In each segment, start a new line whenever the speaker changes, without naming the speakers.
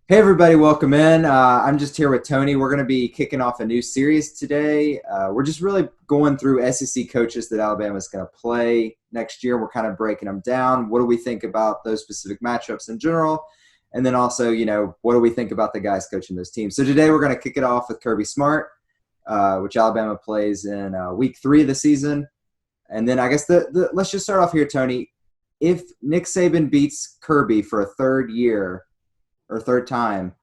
Hey everybody, welcome in. I'm just here with Tony. We're going to be kicking off a new series today. We're just really going through SEC coaches that Alabama's going to play next year. We're kind of breaking them down. What do we think about those specific matchups in general? And then also, what do we think about the guys coaching those teams? So today we're going to kick it off with Kirby Smart, which Alabama plays in week 3 of the season. And then I guess let's just start off here, Tony. If Nick Saban beats Kirby for a third time,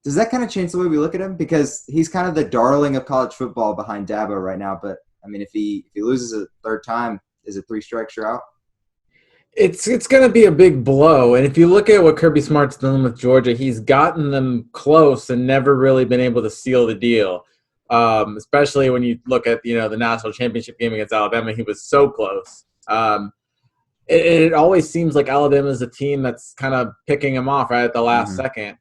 does that kind of change the way we look at him? Because he's kind of the darling of college football behind Dabo right now. But, I mean, if he loses a third time, is it 3 strikes you're out?
It's going to be a big blow. And if you look at what Kirby Smart's done with Georgia, he's gotten them close and never really been able to seal the deal. Especially when you look at, the national championship game against Alabama, he was so close. It always seems like Alabama is a team that's kind of picking him off right at the last second.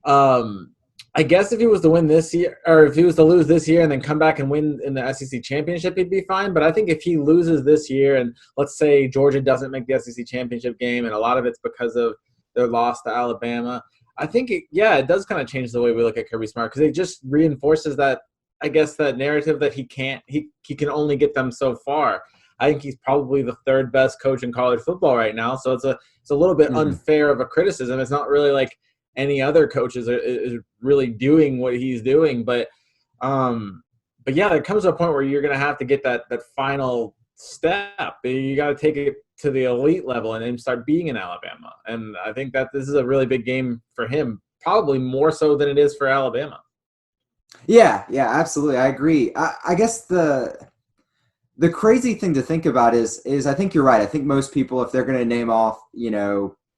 I guess if he was to win this year, or if he was to lose this year and then come back and win in the SEC championship, he'd be fine. But I think if he loses this year, and let's say Georgia doesn't make the SEC championship game, and a lot of it's because of their loss to Alabama, I think it does kind of change the way we look at Kirby Smart, because it just reinforces that, I guess, that narrative that he can only get them so far. I think he's probably the 3rd best coach in college football right now. So it's a little bit unfair of a criticism. It's not really like any other coaches is really doing what he's doing. But yeah, there comes a point where you're going to have to get that final step. You got to take it to the elite level and then start being in Alabama. And I think that this is a really big game for him, probably more so than it is for Alabama.
Yeah, absolutely. I agree. I guess the crazy thing to think about is I think you're right. I think most people, if they're going to name off,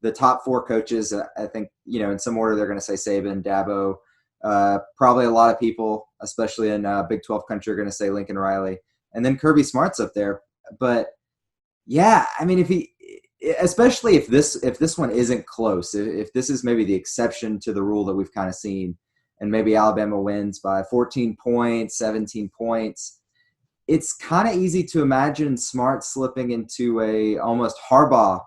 the top 4 coaches, I think, in some order, they're going to say Saban, Dabo. Probably a lot of people, especially in Big 12 country, are going to say Lincoln Riley. And then Kirby Smart's up there. But, yeah, I mean, especially if this one isn't close, if this is maybe the exception to the rule that we've kind of seen, and maybe Alabama wins by 14 points, 17 points, it's kind of easy to imagine Smart slipping into a almost Harbaugh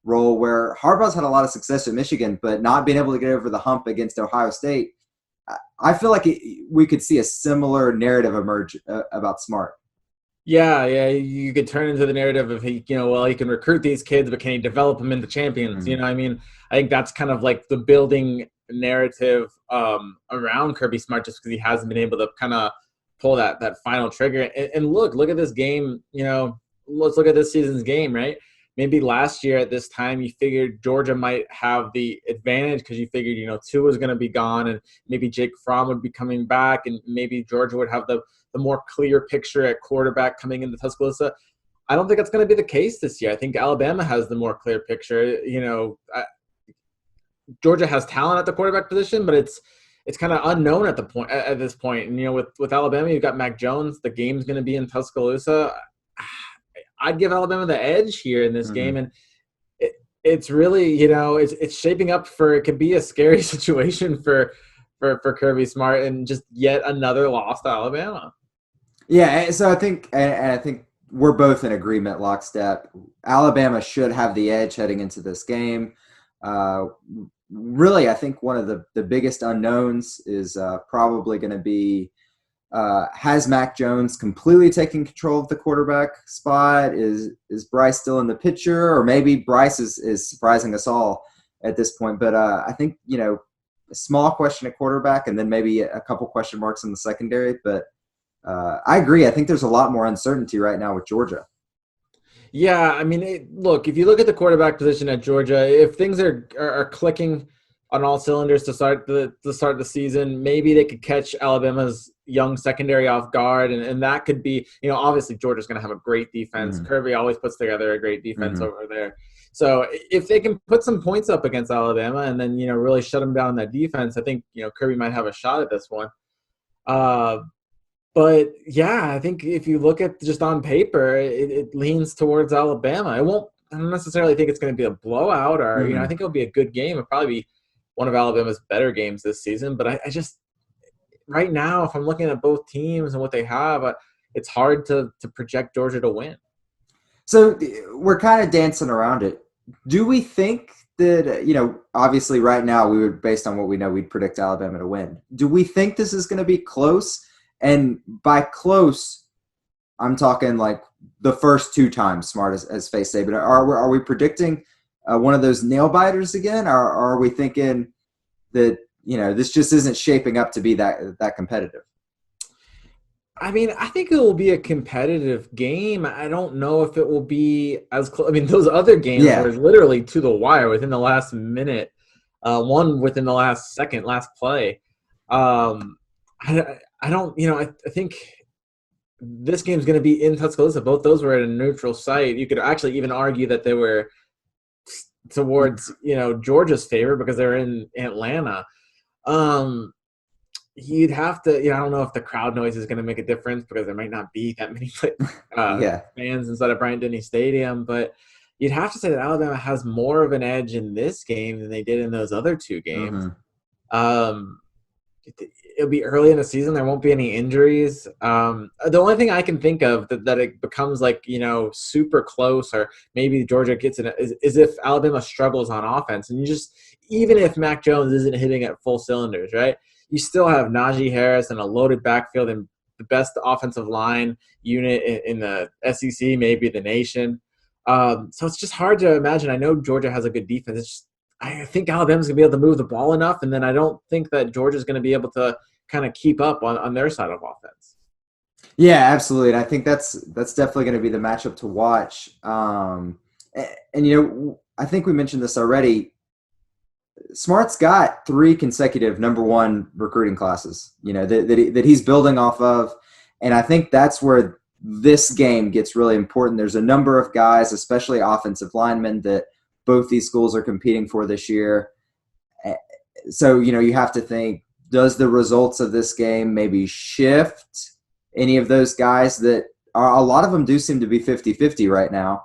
role, where Harbaugh's had a lot of success at Michigan, but not being able to get over the hump against Ohio State. I feel like we could see a similar narrative emerge about Smart.
Yeah, you could turn into the narrative of he can recruit these kids, but can he develop them into champions? I mean, I think that's kind of like the building narrative around Kirby Smart, just because he hasn't been able to kind of pull that final trigger. And look at this game. Let's look at this season's game, right? Maybe last year at this time you figured Georgia might have the advantage because you figured Tua was going to be gone, and maybe Jake Fromm would be coming back, and maybe Georgia would have the more clear picture at quarterback coming into Tuscaloosa. I don't think that's going to be the case this year. I think Alabama has the more clear picture. Georgia has talent at the quarterback position, but it's kind of unknown at this point. And with Alabama, you've got Mac Jones. The game's going to be in Tuscaloosa. I'd give Alabama the edge here in this game, and it's really it's shaping up for, it could be a scary situation for Kirby Smart, and just yet another loss to Alabama.
Yeah, so I think we're both in agreement, lockstep. Alabama should have the edge heading into this game. Really, I think one of the biggest unknowns is probably going to be, has Mac Jones completely taken control of the quarterback spot? Is Bryce still in the picture? Or maybe Bryce is surprising us all at this point. But I think, a small question at quarterback, and then maybe a couple question marks in the secondary. But I agree. I think there's a lot more uncertainty right now with Georgia.
Yeah, I mean, look, if you look at the quarterback position at Georgia, if things are clicking on all cylinders to start the season, maybe they could catch Alabama's young secondary off guard, and that could be, obviously Georgia's going to have a great defense. Kirby always puts together a great defense over there. So if they can put some points up against Alabama and then, really shut them down in that defense, I think, Kirby might have a shot at this one. But yeah, I think if you look at just on paper, it leans towards Alabama. I don't necessarily think it's going to be a blowout, or I think it'll be a good game. It'll probably be one of Alabama's better games this season. But I just, right now, if I'm looking at both teams and what they have, it's hard to project Georgia to win.
So we're kind of dancing around it. Do we think that, obviously right now we would, based on what we know, we'd predict Alabama to win. Do we think this is going to be close? And by close, I'm talking like the first two times Smart has faced Saban. Are we predicting one of those nail biters again? Or are we thinking that, this just isn't shaping up to be that competitive?
I mean, I think it will be a competitive game. I don't know if it will be as close. I mean, those other games were literally to the wire within the last minute, one within the last second, last play. I don't, I think this game's going to be in Tuscaloosa. Both those were at a neutral site. You could actually even argue that they were towards, Georgia's favor because they're in Atlanta. You'd have to, I don't know if the crowd noise is going to make a difference because there might not be that many fans inside of Bryant-Denny Stadium, but you'd have to say that Alabama has more of an edge in this game than they did in those other two games. It'll be early in the season. There won't be any injuries. The only thing I can think of that it becomes like, super close, or maybe Georgia gets it, is if Alabama struggles on offense. And even if Mac Jones isn't hitting at full cylinders, right? You still have Najee Harris and a loaded backfield and the best offensive line unit in the SEC, maybe the nation. So it's just hard to imagine. I know Georgia has a good defense. I think Alabama's going to be able to move the ball enough, and then I don't think that Georgia's going to be able to kind of keep up on their side of offense.
Yeah, absolutely. And I think that's definitely going to be the matchup to watch. And I think we mentioned this already. Smart's got 3 consecutive #1 recruiting classes, that he's building off of. And I think that's where this game gets really important. There's a number of guys, especially offensive linemen, that both these schools are competing for this year. So, you have to think, does the results of this game maybe shift any of those guys that are, a lot of them do seem to be 50-50 right now.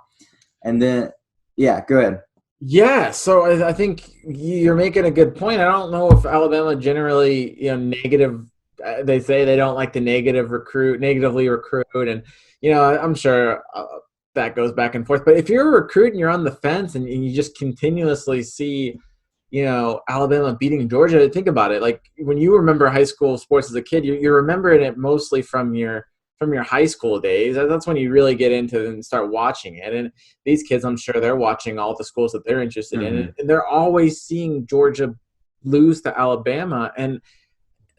And then, yeah, go ahead.
Yeah, so I think you're making a good point. I don't know if Alabama generally, negative. They say they don't like to negatively recruit, and I'm sure that goes back and forth. But if you're a recruit and you're on the fence and you just continuously see, Alabama beating Georgia, think about it. Like when you remember high school sports as a kid, you're remembering it mostly from your high school days. That's when you really get into it and start watching it. And these kids, I'm sure they're watching all the schools that they're interested in. And they're always seeing Georgia lose to Alabama. And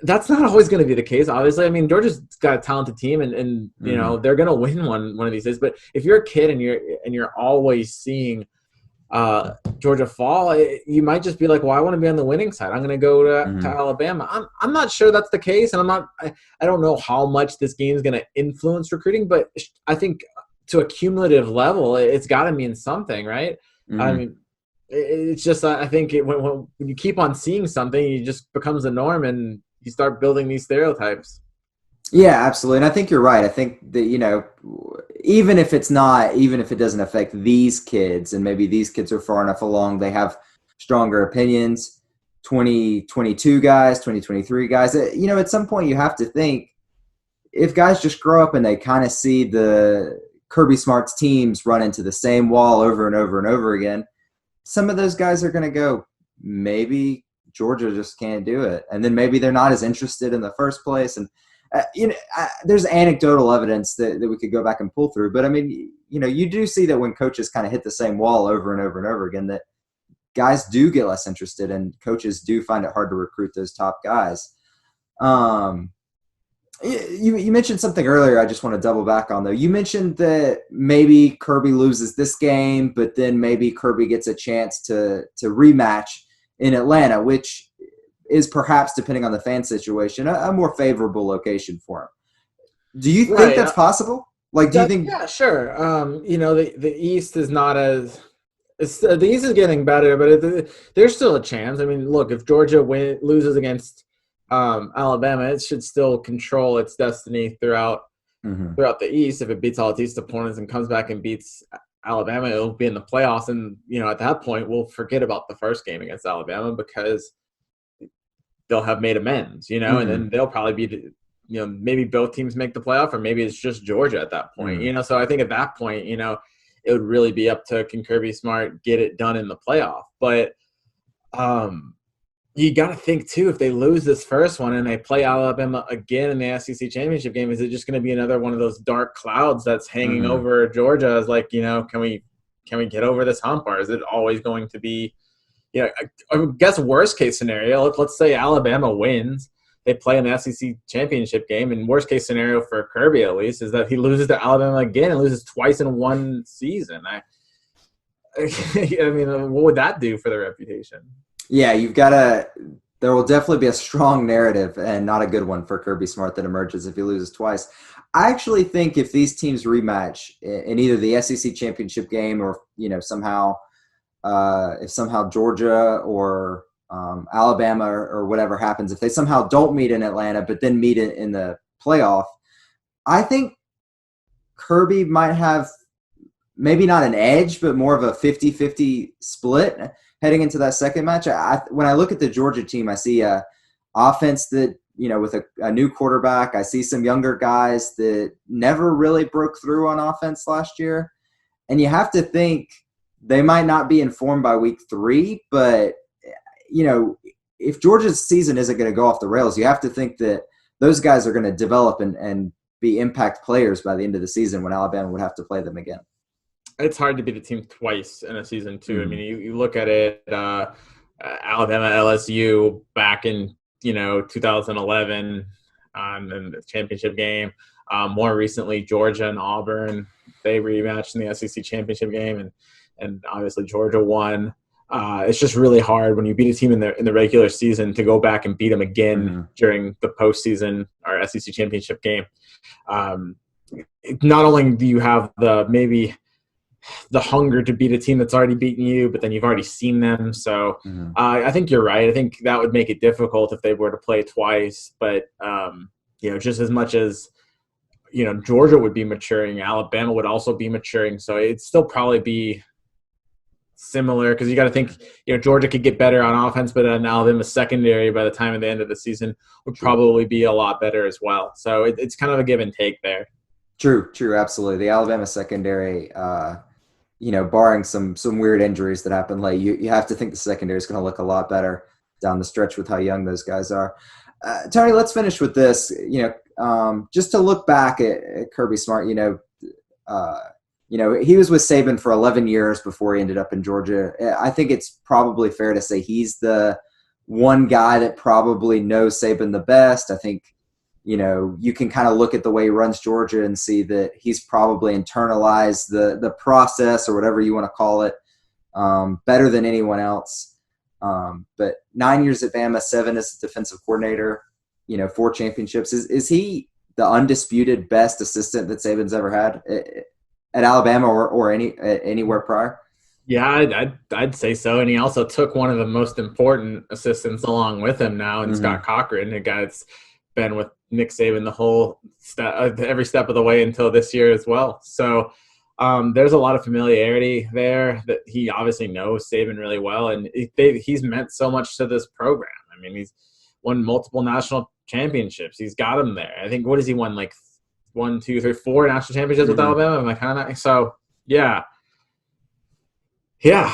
that's not always going to be the case, obviously. I mean, Georgia's got a talented team and they're going to win one of these days. But if you're a kid and you're always seeing Georgia fall, you might just be like, well, I want to be on the winning side. I'm going to go to Alabama. I'm not sure that's the case, and I don't know how much this game is going to influence recruiting, but I think to a cumulative level, it's got to mean something, right? I mean, it's just I think when you keep on seeing something, it just becomes the norm, and you start building these stereotypes.
Yeah, absolutely. And I think you're right. I think that, even if it doesn't affect these kids, and maybe these kids are far enough along, they have stronger opinions, 2022 guys, 2023 guys, at some point you have to think, if guys just grow up and they kind of see the Kirby Smart's teams run into the same wall over and over and over again, some of those guys are going to go, maybe Georgia just can't do it. And then maybe they're not as interested in the first place. And there's anecdotal evidence that we could go back and pull through. But, I mean, you do see that when coaches kind of hit the same wall over and over and over again, that guys do get less interested and coaches do find it hard to recruit those top guys. You mentioned something earlier I just want to double back on, though. You mentioned that maybe Kirby loses this game, but then maybe Kirby gets a chance to rematch in Atlanta, which is perhaps, depending on the fan situation, a more favorable location for him. Do you think that's possible? Like, do you think?
Yeah, sure. The East is not as the East is getting better, but there's still a chance. I mean, look, if Georgia loses against Alabama, it should still control its destiny throughout the East. If it beats all its East opponents and comes back and beats Alabama, it'll be in the playoffs. And at that point, we'll forget about the first game against Alabama because they'll have made amends, and then they'll probably be, maybe both teams make the playoff, or maybe it's just Georgia at that point, So I think at that point, it would really be up to, can Kirby Smart get it done in the playoff? But you got to think, too, if they lose this first one and they play Alabama again in the SEC championship game, is it just going to be another one of those dark clouds that's hanging over Georgia as like, can we get over this hump, or is it always going to be, I guess worst case scenario, let's say Alabama wins, they play in the SEC championship game, and worst case scenario for Kirby at least is that he loses to Alabama again and loses twice in one season. I mean, what would that do for their reputation?
Yeah, there will definitely be a strong narrative and not a good one for Kirby Smart that emerges if he loses twice. I actually think if these teams rematch in either the SEC championship game or, somehow if somehow Georgia or Alabama or whatever happens, if they somehow don't meet in Atlanta but then meet in the playoff, I think Kirby might have maybe not an edge, but more of a 50-50 split heading into that second match. When I look at the Georgia team, I see a offense that, with a new quarterback. I see some younger guys that never really broke through on offense last year. And you have to think they might not be informed by week 3, but, if Georgia's season isn't going to go off the rails, you have to think that those guys are going to develop and be impact players by the end of the season when Alabama would have to play them again.
It's hard to beat a team twice in a season, too. I mean, you look at it, Alabama, LSU back in, 2011 in the championship game. More recently, Georgia and Auburn, they rematched in the SEC championship game, and obviously Georgia won. It's just really hard when you beat a team in the regular season to go back and beat them again during the postseason or SEC championship game. Not only do you have the hunger to beat a team that's already beaten you, but then you've already seen them. So I think you're right. I think that would make it difficult if they were to play twice. But, just as much as, Georgia would be maturing, Alabama would also be maturing. So it'd still probably be similar because you got to think, Georgia could get better on offense, but then Alabama's secondary by the time of the end of the season would probably be a lot better as well. So it's kind of a give and take there.
True, absolutely. The Alabama secondary, barring some weird injuries that happen late, you have to think the secondary is going to look a lot better down the stretch with how young those guys are. Tony, let's finish with this. Just to look back at Kirby Smart, he was with Saban for 11 years before he ended up in Georgia. I think it's probably fair to say he's the one guy that probably knows Saban the best. I think, you can kind of look at the way he runs Georgia and see that he's probably internalized the process or whatever you want to call it better than anyone else. But 9 years at Bama, 7 as a defensive coordinator, 4 championships. Is he the undisputed best assistant that Saban's ever had at Alabama or anywhere prior?
Yeah, I'd say so. And he also took one of the most important assistants along with him now, and Scott Cochran, a guy that's been with Nick Saban the whole every step of the way until this year as well. So there's a lot of familiarity there that he obviously knows Saban really well, and he's meant so much to this program. I mean, he's won multiple national championships. He's got them there. I think, what has he won, like 1, 2, 3, 4 national championships with Alabama? I'm like, kind of. So yeah,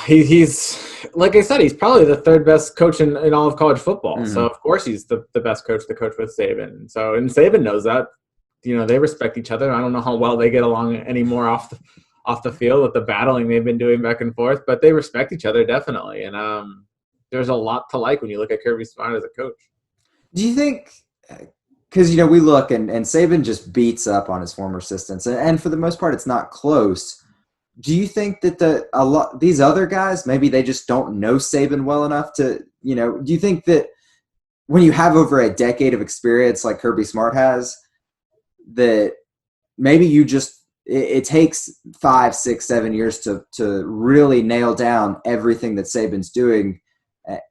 he's like I said, he's probably the 3rd best coach in all of college football. So of course he's the best coach to coach with Saban. And Saban knows that. They respect each other. I don't know how well they get along anymore off the field with the battling they've been doing back and forth, but they respect each other definitely. And there's a lot to like when you look at Kirby Smart as a coach.
Do you think? Because we look and Saban just beats up on his former assistants, and for the most part, it's not close. Do you think that these other guys, maybe they just don't know Saban well enough to, do you think that when you have over a decade of experience like Kirby Smart has, that maybe it takes 5, 6, 7 years to really nail down everything that Saban's doing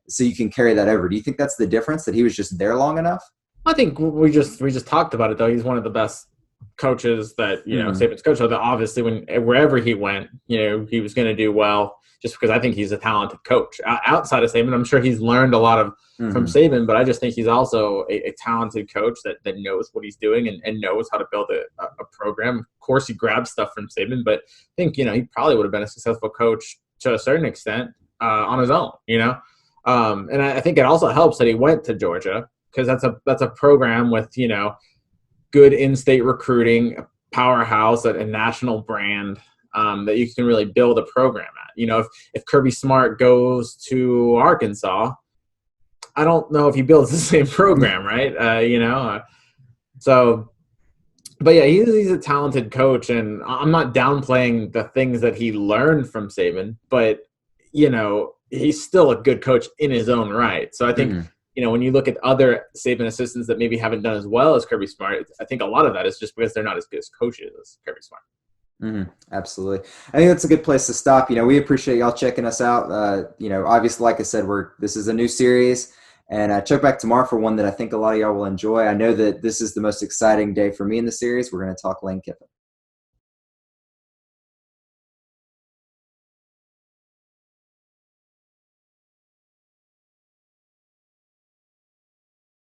so you can carry that over? Do you think that's the difference, that he was just there long enough?
I think we just talked about it, though. He's one of the best coaches that Saban's coach. So that obviously wherever he went, he was going to do well. just because I think he's a talented coach. Outside of Saban, I'm sure he's learned a lot from
Mm-hmm.
Saban, but I just think he's also a talented coach that knows what he's doing and knows how to build a program. Of course, he grabs stuff from Saban, but I think, he probably would have been a successful coach to a certain extent on his own, and I think it also helps that he went to Georgia, because that's a program with, good in-state recruiting, a powerhouse, a national brand that you can really build a program at. If Kirby Smart goes to Arkansas, I don't know if he builds the same program, right? So, but yeah, he's a talented coach, and I'm not downplaying the things that he learned from Saban, but he's still a good coach in his own right. So I think, when you look at other Saban assistants that maybe haven't done as well as Kirby Smart, I think a lot of that is just because they're not as good as coaches as Kirby Smart.
Absolutely. I think that's a good place to stop. We appreciate y'all checking us out. Obviously, like I said, this is a new series, and check back tomorrow for one that I think a lot of y'all will enjoy. I know that this is the most exciting day for me in the series. We're going to talk Lane Kiffin.